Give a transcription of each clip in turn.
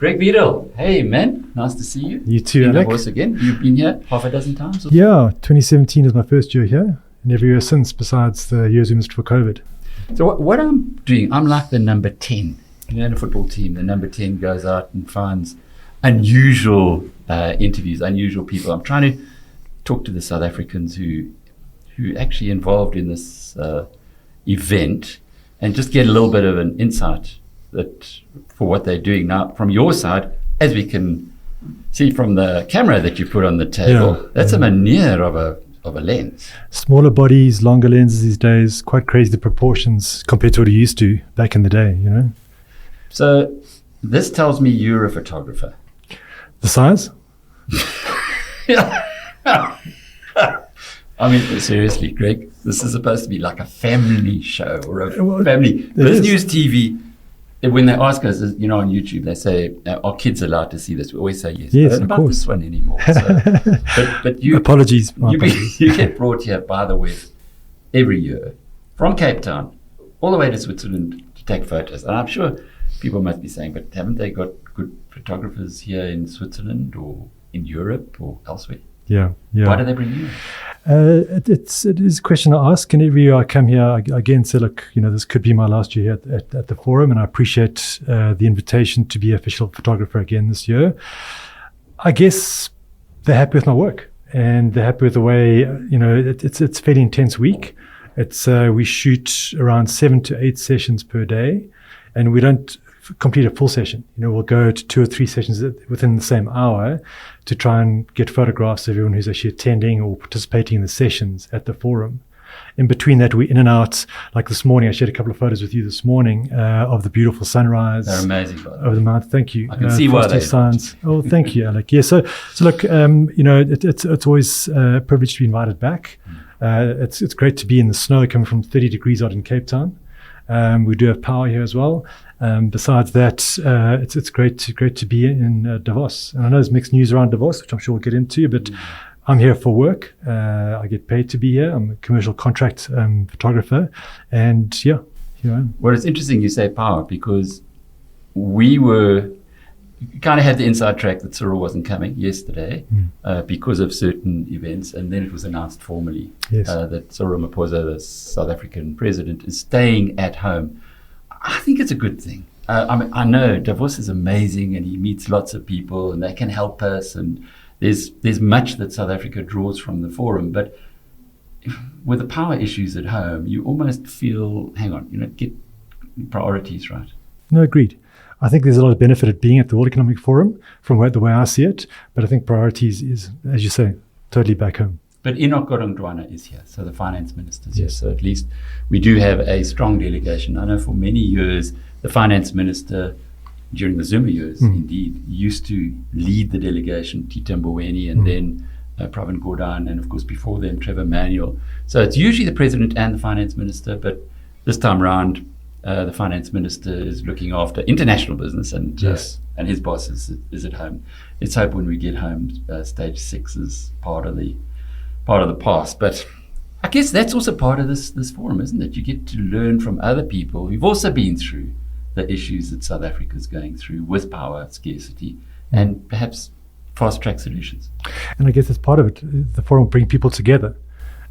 Greg Beadle, hey man, nice to see you. You too, in Alec. Davos again. You've been here half a dozen times? Yeah, 2017 is my first year here, and every year since, besides the years we missed for COVID. So what I'm doing, I'm like the number 10. In a football team, the number 10 goes out and finds unusual interviews, unusual people. I'm trying to talk to the South Africans who actually involved in this event and just get a little bit of an insight for what they're doing now from your side, as we can see from the camera that you put on the table. That's a manier of a lens. Smaller bodies, longer lenses these days, quite crazy the proportions compared to what you used to back in the day, you know. So this tells me you're a photographer. The size? I mean, seriously, Greg, this is supposed to be like a family show or a Well, family. it This is. news TV, when they ask us, you know, on YouTube, they say, are kids allowed to see this? We always say yes. Yes, I don't of know about course. this one anymore. So, but you, Apologies. My you apologies. get brought here by the WEF every year from Cape Town all the way to Switzerland to take photos. And I'm sure people must be saying, but haven't they got good photographers here in Switzerland or in Europe or elsewhere? Yeah. Why do they bring you? It is a question I ask, and every year I come here, I again say, look, you know, this could be my last year here at the forum, and I appreciate the invitation to be official photographer again this year. I guess they're happy with my work, and they're happy with the way, you know, it's a fairly intense week. We shoot around 7 to 8 sessions per day, and we don't complete a full session. You know, we'll go to 2 or 3 sessions within the same hour to try and get photographs of everyone who's actually attending or participating in the sessions at the forum. In between that, we're in and out. Like this morning, I shared a couple of photos with you this morning of the beautiful sunrise. They're amazing, by the way. Over the mountain. Thank you. I can see why frosty they signs. Oh, thank you, Alec. Yeah. So look, you know, it's always a privilege to be invited back. It's great to be in the snow, coming from 30 degrees out in Cape Town. We do have power here as well. Besides that, it's great to be in Davos. And I know there's mixed news around Davos, which I'm sure we'll get into, but I'm here for work. I get paid to be here. I'm a commercial contract photographer. And yeah, here I am. Well, it's interesting you say power, because we kind of had the inside track that Cyril wasn't coming yesterday because of certain events, and then it was announced formally that Cyril Ramaphosa, the South African president, is staying at home. I think it's a good thing. I know Davos is amazing, and he meets lots of people, and they can help us, and there's much that South Africa draws from the forum, but with the power issues at home, you almost feel, hang on, get priorities right. No, agreed. I think there's a lot of benefit at being at the World Economic Forum from the way I see it, but I think priorities is, as you say, totally back home. But Enoch Godongwana is here, so the finance minister is here. So at least we do have a strong delegation. I know for many years, the finance minister, during the Zuma years, indeed, used to lead the delegation, Tito Mboweni, and then Pravin Gordhan, and of course before them, Trevor Manuel. So it's usually the president and the finance minister, but this time around, the finance minister is looking after international business, and his boss is at home. Let's hope when we get home, stage 6 is part of the past. But I guess that's also part of this forum, isn't it? You get to learn from other people who've also been through the issues that South Africa is going through with power scarcity and perhaps fast track solutions. And I guess that's part of it. The forum bring people together.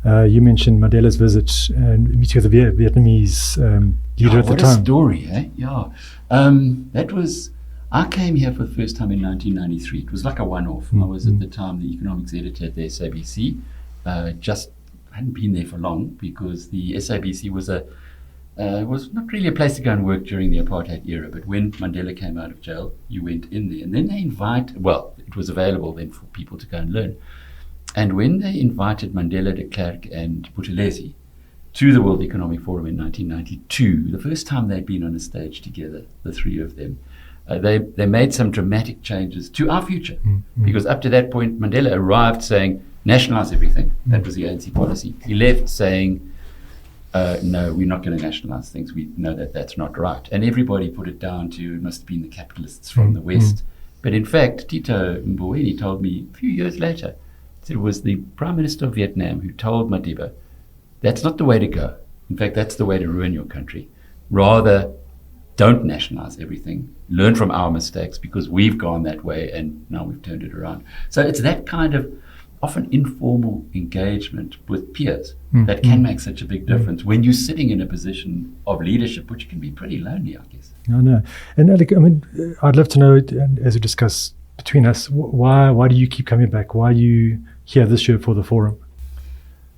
You mentioned Mandela's visit and meeting with the Vietnamese leader at the time. What a story, eh? Yeah. I came here for the first time in 1993. It was like a one-off. I was at the time the economics editor at the SABC. I hadn't been there for long because the SABC was not really a place to go and work during the apartheid era. But when Mandela came out of jail, you went in there. And then it was available then for people to go and learn. And when they invited Mandela, de Klerk, and Buthelezi to the World Economic Forum in 1992, the first time they'd been on a stage together, the three of them, they made some dramatic changes to our future. Because up to that point, Mandela arrived saying, nationalize everything. That was the ANC policy. He left saying, no, we're not going to nationalize things. We know that that's not right. And everybody put it down to, it must have been the capitalists from the West. But in fact, Tito Mboweni told me a few years later, it was the Prime Minister of Vietnam who told Madiba, that's not the way to go. In fact, that's the way to ruin your country. Rather don't nationalize everything. Learn from our mistakes, because we've gone that way and now we've turned it around. So it's that kind of often informal engagement with peers that can make such a big difference when you're sitting in a position of leadership, which can be pretty lonely, I guess. No. And Alec, I mean, I'd love to know, and as we discuss between us, why do you keep coming back? Why are you here this year for the forum?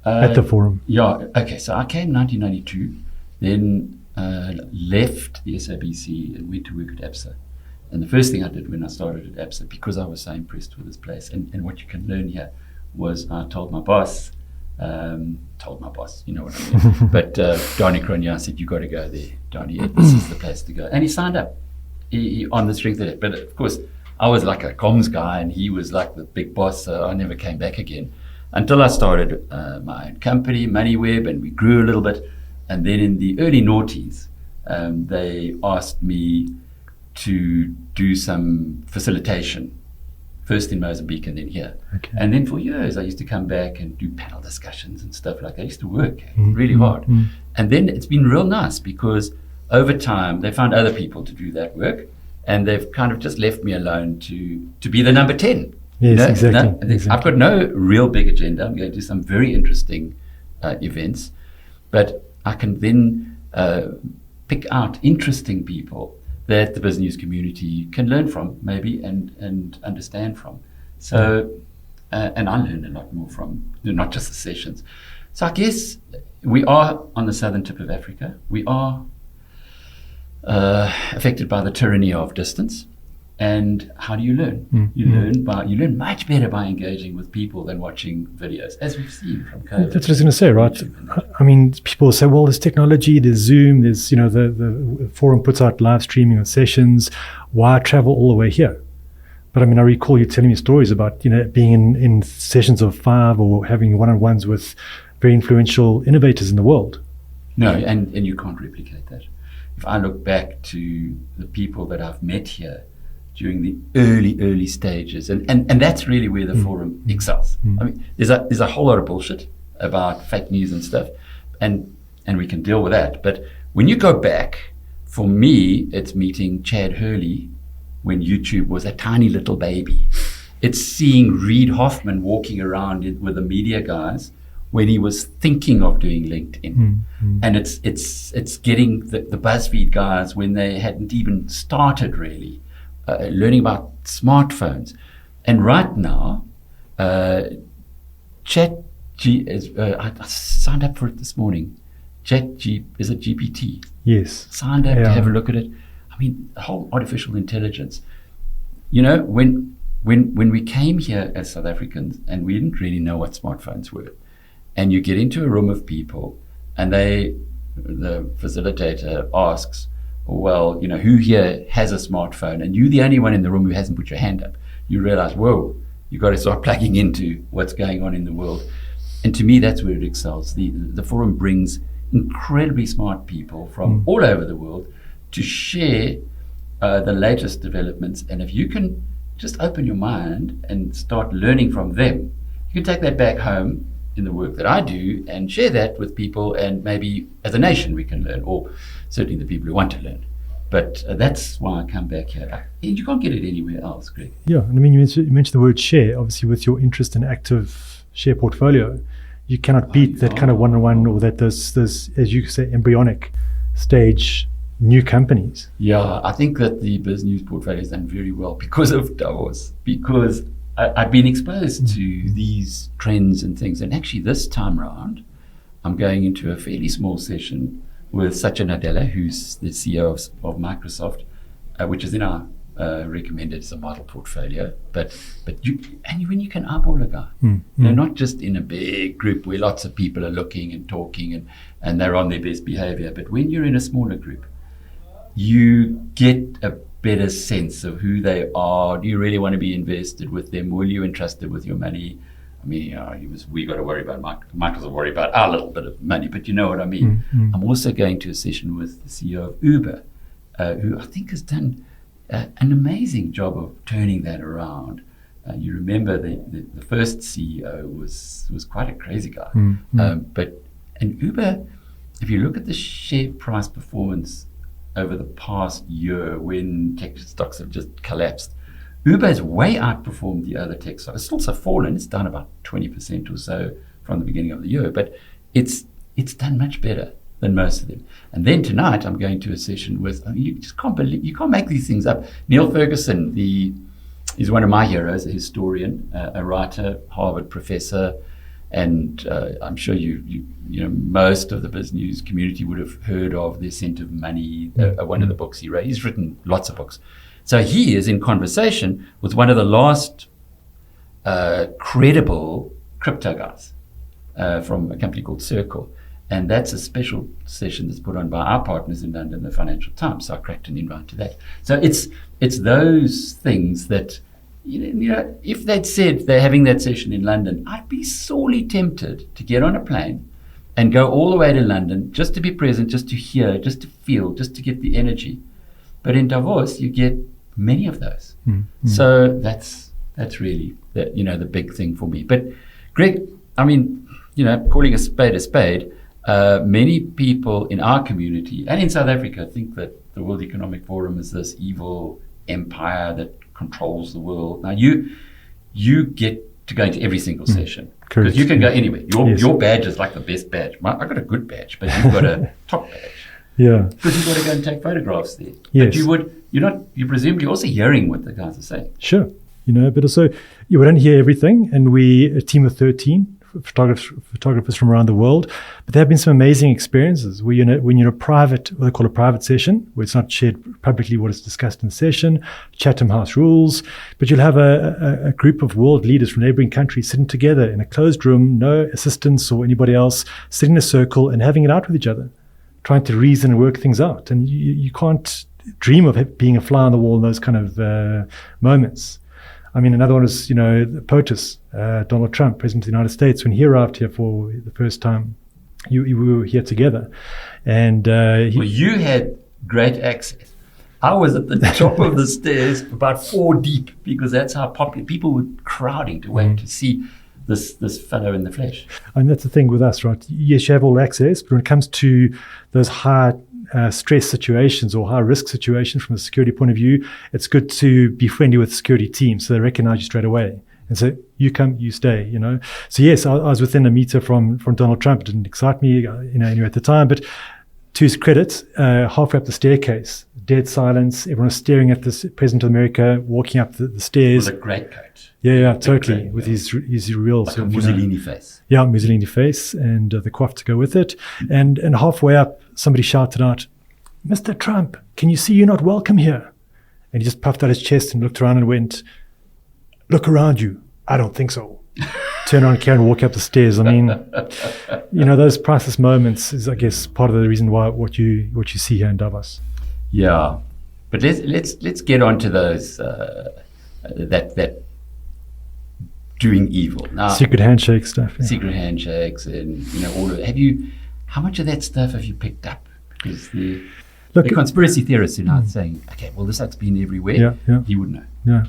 At the forum? Yeah, okay. So I came 1992, then left the SABC and went to work at ABSA. And the first thing I did when I started at ABSA, because I was so impressed with this place and what you can learn here, was I told my boss, you know what I mean, but Donnie Cronje, I said, you got to go there, Donnie, this is the place to go. And he signed up he on the strength of it. But of course, I was like a comms guy and he was like the big boss, so I never came back again until I started my own company, MoneyWeb, and we grew a little bit. And then in the early noughties, they asked me to do some facilitation, first in Mozambique and then here. Okay. And then for years, I used to come back and do panel discussions and stuff like that. I used to work really hard. And then it's been real nice because over time, they found other people to do that work and they've kind of just left me alone to be the number 10. Yes, exactly. I've got no real big agenda. I'm going to do some very interesting events, but I can then pick out interesting people that the business community can learn from, maybe, and understand from. So, and I learned a lot more from, not just the sessions. So I guess we are on the southern tip of Africa. We are affected by the tyranny of distance. And how do you learn? You learn much better by engaging with people than watching videos, as we've seen from COVID. That's what I was going to say, right? I mean, people say, well, there's technology, there's Zoom, there's, the forum puts out live streaming of sessions. Why travel all the way here? But I mean, I recall you telling me stories about, being in sessions of 5 or having one-on-ones with very influential innovators in the world. No, and you can't replicate that. If I look back to the people that I've met here during the early stages, and that's really where the forum excels. I mean, there's a whole lot of bullshit about fake news and stuff, and we can deal with that. But when you go back, for me, it's meeting Chad Hurley when YouTube was a tiny little baby. It's seeing Reid Hoffman walking around with the media guys when he was thinking of doing LinkedIn, and it's getting the BuzzFeed guys when they hadn't even started really. Learning about smartphones. And right now, I signed up for it this morning. Is it GPT? Yes. Signed up to have a look at it. I mean, the whole artificial intelligence. When we came here as South Africans and we didn't really know what smartphones were, and you get into a room of people and the facilitator asks, well, who here has a smartphone, and you're the only one in the room who hasn't put your hand up. You realize, whoa, you've got to start plugging into what's going on in the world. And to me, that's where it excels. The forum brings incredibly smart people from all over the world to share the latest developments. And if you can just open your mind and start learning from them, you can take that back home in the work that I do and share that with people, and maybe as a nation we can learn, or certainly the people who want to learn. But that's why I come back here. And you can't get it anywhere else, Greg. Yeah, and I mean, you mentioned the word share. Obviously, with your interest in active share portfolio, you cannot beat that kind of one-on-one, or that those, as you say, embryonic stage new companies. Yeah, I think that the Biz News portfolio has done very well because of Davos, because I've been exposed to these trends and things. And actually this time around, I'm going into a fairly small session with Satya Nadella, who's the CEO of Microsoft, which is in our recommended as a model portfolio. But when you can eyeball a guy, not just in a big group where lots of people are looking and talking and they're on their best behavior, but when you're in a smaller group, you get a better sense of who they are. Do you really want to be invested with them? Will you entrust it with your money? I mean, we got to worry about Michael's worry about our little bit of money, but you know what I mean. I'm also going to a session with the CEO of Uber, who I think has done an amazing job of turning that around. You remember the first CEO was quite a crazy guy, but Uber, if you look at the share price performance over the past year when tech stocks have just collapsed, Uber has way outperformed the other tech stocks. It's also fallen. It's down about 20% or so from the beginning of the year, but it's done much better than most of them. And then tonight I'm going to a session with, you just can't believe, you can't make these things up. Neil Ferguson, he's one of my heroes, a historian, a writer, Harvard professor, and I'm sure you know most of the business news community would have heard of The Ascent of Money, one of the books he wrote. He's written lots of books. So he is in conversation with one of the last credible crypto guys from a company called Circle. And that's a special session that's put on by our partners in London, the Financial Times. So I cracked an invite to that. So it's those things that, you know, if they'd said they're having that session in London, I'd be sorely tempted to get on a plane and go all the way to London just to be present, just to hear, just to feel, just to get the energy. But in Davos, you get many of those. Mm-hmm. So that's really the big thing for me. But Greg, I mean, calling a spade, many people in our community and in South Africa think that the World Economic Forum is this evil empire that controls the world. Now you get to go into every single session because you can go anywhere. Your badge is like the best badge. I've got a good badge, but you've got a top badge. Yeah. Because you've got to go and take photographs there. Yes. But you're presumably also hearing what the guys are saying. Sure. But also we don't hear everything, and we a team of 13 photographers from around the world. But there have been some amazing experiences where when you're a private, what they call a private session, where it's not shared publicly what is discussed in the session, Chatham House rules, but you'll have a group of world leaders from neighboring countries sitting together in a closed room, no assistants or anybody else, sitting in a circle and having it out with each other, trying to reason and work things out. And you can't dream of being a fly on the wall in those kind of moments. I mean, another one is, POTUS, Donald Trump, President of the United States, when he arrived here for the first time, we were here together. And you had great access. I was at the top of the stairs, about 4 deep, because that's how popular people were crowding to wait to see this fellow in the flesh. And that's the thing with us, right? Yes, you have all access, but when it comes to those high stress situations or high risk situations from a security point of view, it's good to be friendly with security teams so they recognize you straight away. And so you come, you stay, So yes, I was within a meter from Donald Trump. It didn't excite me, anyway at the time. But to his credit, halfway up the staircase, dead silence. Everyone was staring at this President of America walking up the stairs. With a great coat. Yeah, totally. With his real like a Mussolini face. Yeah, Mussolini face and the coif to go with it. And halfway up, somebody shouted out, "Mr. Trump, can you see you're not welcome here?" And he just puffed out his chest and looked around and went, "Look around you. I don't think so." Turn around, Karen, and walk up the stairs. I mean, those priceless moments is, I guess, part of the reason why what you see here in Davos. Yeah, but let's get on to those that doing evil now. Secret handshake stuff. Yeah. Secret handshakes and all of how much of that stuff have you picked up? Because the conspiracy theorists are now saying, okay, well, this has been everywhere. Yeah. He would know. Yeah,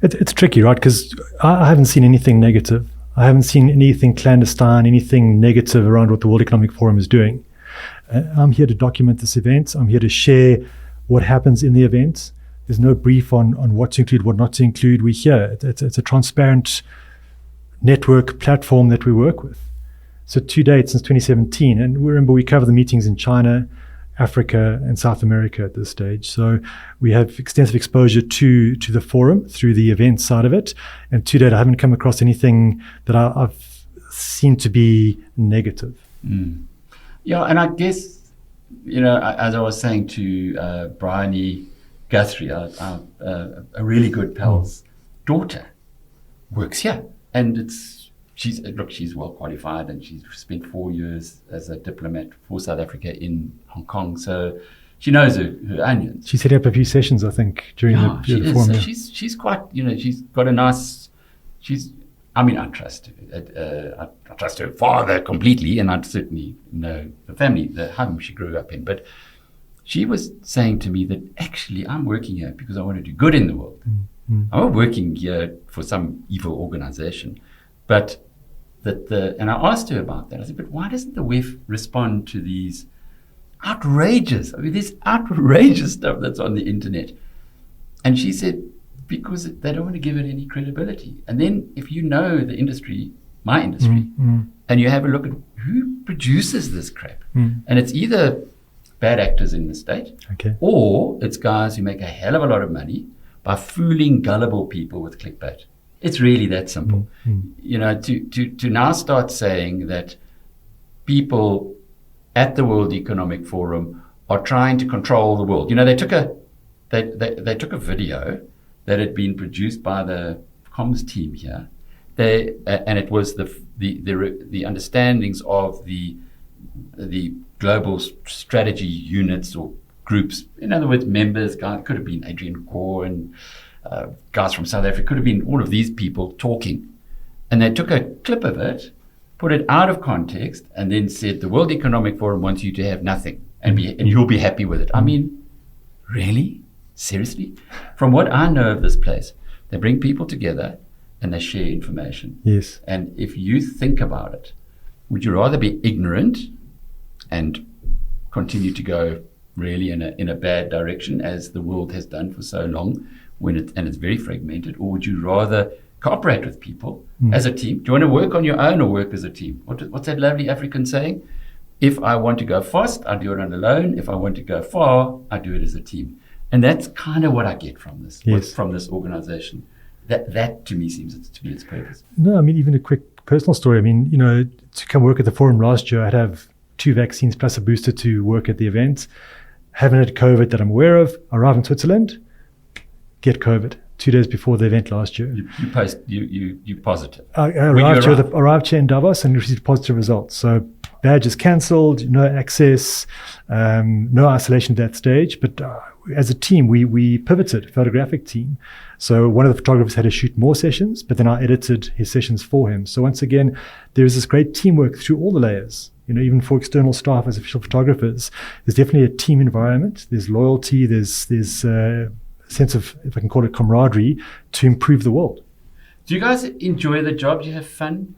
it's tricky, right? Because I haven't seen anything negative. I haven't seen anything clandestine, anything negative around what the World Economic Forum is doing. I'm here to document this event. I'm here to share what happens in the event. There's no brief on what to include, what not to include. We're here. It's a transparent network platform that we work with. So to date, since 2017, and remember we cover the meetings in China, Africa, and South America at this stage. So we have extensive exposure to the forum through the event side of it. And to date, I haven't come across anything that I've seen to be negative. Mm. Yeah, and I guess, as I was saying to Bryony Guthrie, a really good pal's daughter works here. And she's well qualified, and she's spent 4 years as a diplomat for South Africa in Hong Kong. So she knows her onions. She's set up a few sessions, I think, during the forum. So she's quite, she's got a nice, I trust her. I trust her father completely, and I certainly know the family, the home she grew up in. But she was saying to me that actually I'm working here because I want to do good in the world. Mm-hmm. I'm not working here for some evil organization. But and I asked her about that. I said, but why doesn't the WEF respond to these outrageous. I mean, there's outrageous stuff that's on the internet. And she said, because they don't want to give it any credibility. And then if you know the industry, my industry, and you have a look at who produces this crap, and it's either bad actors in the state, or it's guys who make a hell of a lot of money by fooling gullible people with clickbait. It's really that simple. You know, to now start saying that people at the World Economic Forum are trying to control the world. You know, they took a video that had been produced by the comms team here. And it was the understandings of the global strategy units or groups. In other words, members. Guys, could have been Adrian Kaur and guys from South Africa. Could have been all of these people talking, and they took a clip of it, put it out of context, and then said the World Economic Forum wants you to have nothing, and you'll be happy with it. I mean, really? Seriously? From what I know of this place, they bring people together and they share information. Yes. And if you think about it, would you rather be ignorant and continue to go really in a bad direction, as the world has done for so long, and it's very fragmented, or would you rather cooperate with people as a team? Do you want to work on your own or work as a team? What's that lovely African saying? If I want to go fast, I do it on alone. If I want to go far, I do it as a team. And that's kind of what I get from this, from this organization. That to me seems to be its purpose. No, I mean, even a quick personal story. I mean, you know, to come work at the forum last year, I'd have 2 vaccines plus a booster to work at the event. Haven't had COVID that I'm aware of. Arrive in Switzerland, get COVID 2 days before the event last year. You positive. I arrived here in Davos and received positive results. So badge is cancelled, no access, no isolation at that stage. But as a team, we pivoted, photographic team. So one of the photographers had to shoot more sessions, but then I edited his sessions for him. So once again, there's this great teamwork through all the layers. You know, even for external staff as official photographers, there's definitely a team environment. There's loyalty. There's a sense of, if I can call it, camaraderie to improve the world. Do you guys enjoy the job? Do you have fun?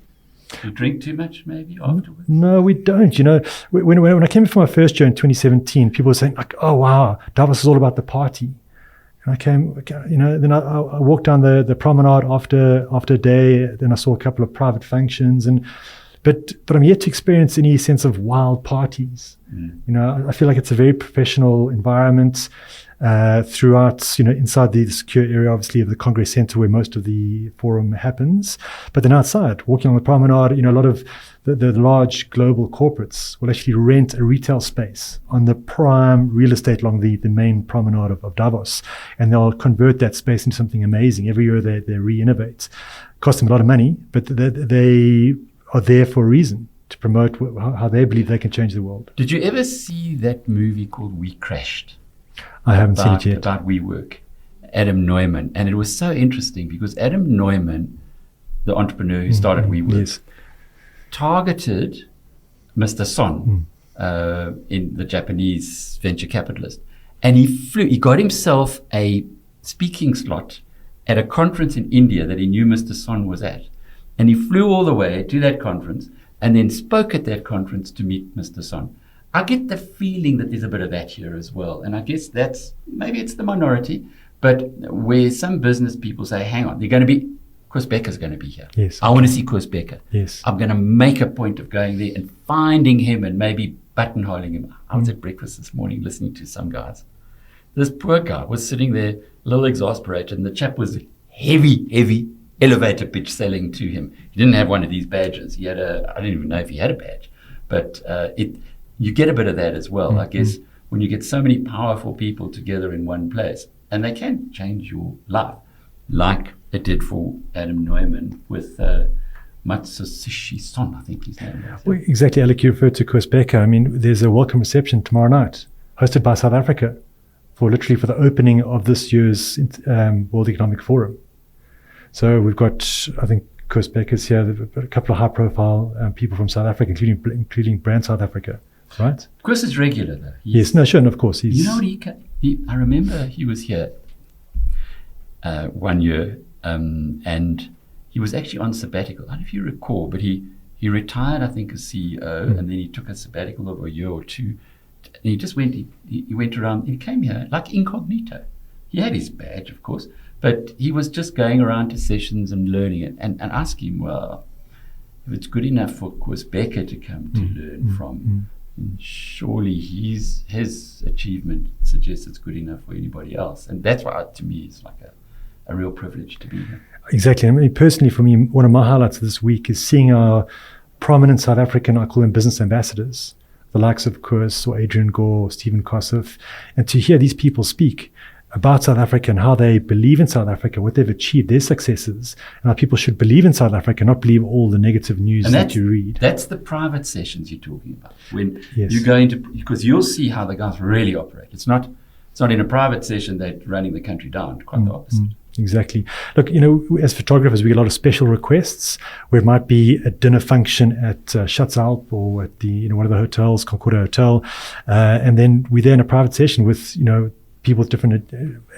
Do you drink too much maybe afterwards? No, we don't. You know, when I came for my first year in 2017, people were saying like, "Oh wow, Davos is all about the party." And I came, you know, then I walked down the promenade after a day. Then I saw a couple of private functions, but I'm yet to experience any sense of wild parties. You know, I feel like it's a very professional environment throughout, you know, inside the secure area, obviously, of the Congress Center where most of the forum happens. But then outside, walking on the promenade, you know, a lot of the large global corporates will actually rent a retail space on the prime real estate along the main promenade of Davos. And they'll convert that space into something amazing. Every year they re-innovate. Cost them a lot of money, but they are there for a reason, to promote how they believe they can change the world. Did you ever see that movie called We Crashed? I haven't seen it yet. About WeWork, Adam Neumann. And it was so interesting because Adam Neumann, the entrepreneur who started WeWork, targeted Mr. Son, in the Japanese venture capitalist. And he got himself a speaking slot at a conference in India that he knew Mr. Son was at. And he flew all the way to that conference and then spoke at that conference to meet Mr. Son. I get the feeling that there's a bit of that here as well. And I guess maybe it's the minority, but where some business people say, hang on, Koos Becker's going to be here. Yes. I want to see Koos Becker. Yes. I'm going to make a point of going there and finding him and maybe buttonholing him. I was at breakfast this morning listening to some guys. This poor guy was sitting there, a little exasperated, and the chap was heavy elevator pitch selling to him. He didn't have one of these badges. I don't even know if he had a badge, but you get a bit of that as well. I guess when you get so many powerful people together in one place, and they can change your life, like it did for Adam Neumann with Matsushi Son, I think his name was. Well, exactly, Alec, you referred to Koos Becker. I mean, there's a welcome reception tomorrow night, hosted by South Africa, for the opening of this year's World Economic Forum. So we've got, I think, Koos Becker's here, a couple of high-profile people from South Africa, including Brand South Africa, right? Koos is regular, though. Of course. You know what I remember he was here one year, and he was actually on sabbatical. I don't know if you recall, but he retired, I think, as CEO, and then he took a sabbatical of a year or two, he just went. He went around. He came here like incognito. He had his badge, of course, but he was just going around to sessions and learning it. And ask him, well, if it's good enough for Koos Becker to come to learn from, surely his achievement suggests it's good enough for anybody else. And that's why, to me, it's like a real privilege to be here. Exactly. I mean, personally, for me, one of my highlights of this week is seeing our prominent South African, I call them business ambassadors, the likes of Koos or Adrian Gore or Stephen Kossif, and to hear these people speak about South Africa and how they believe in South Africa, what they've achieved, their successes, and how people should believe in South Africa, not believe all the negative news that you read. That's the private sessions you're talking about. When you go into, because you'll see how the guys really operate. It's not in a private session that running the country down, quite the opposite. Exactly. Look, as photographers, we get a lot of special requests where it might be a dinner function at Schatzalp or at the one of the hotels, Concordia Hotel, and then we're there in a private session with people with different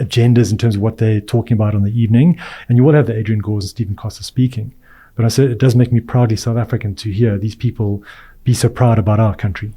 agendas in terms of what they're talking about on the evening, and you will have the Adrian Gores and Stephen Costa speaking. But I said it does make me proudly South African to hear these people be so proud about our country.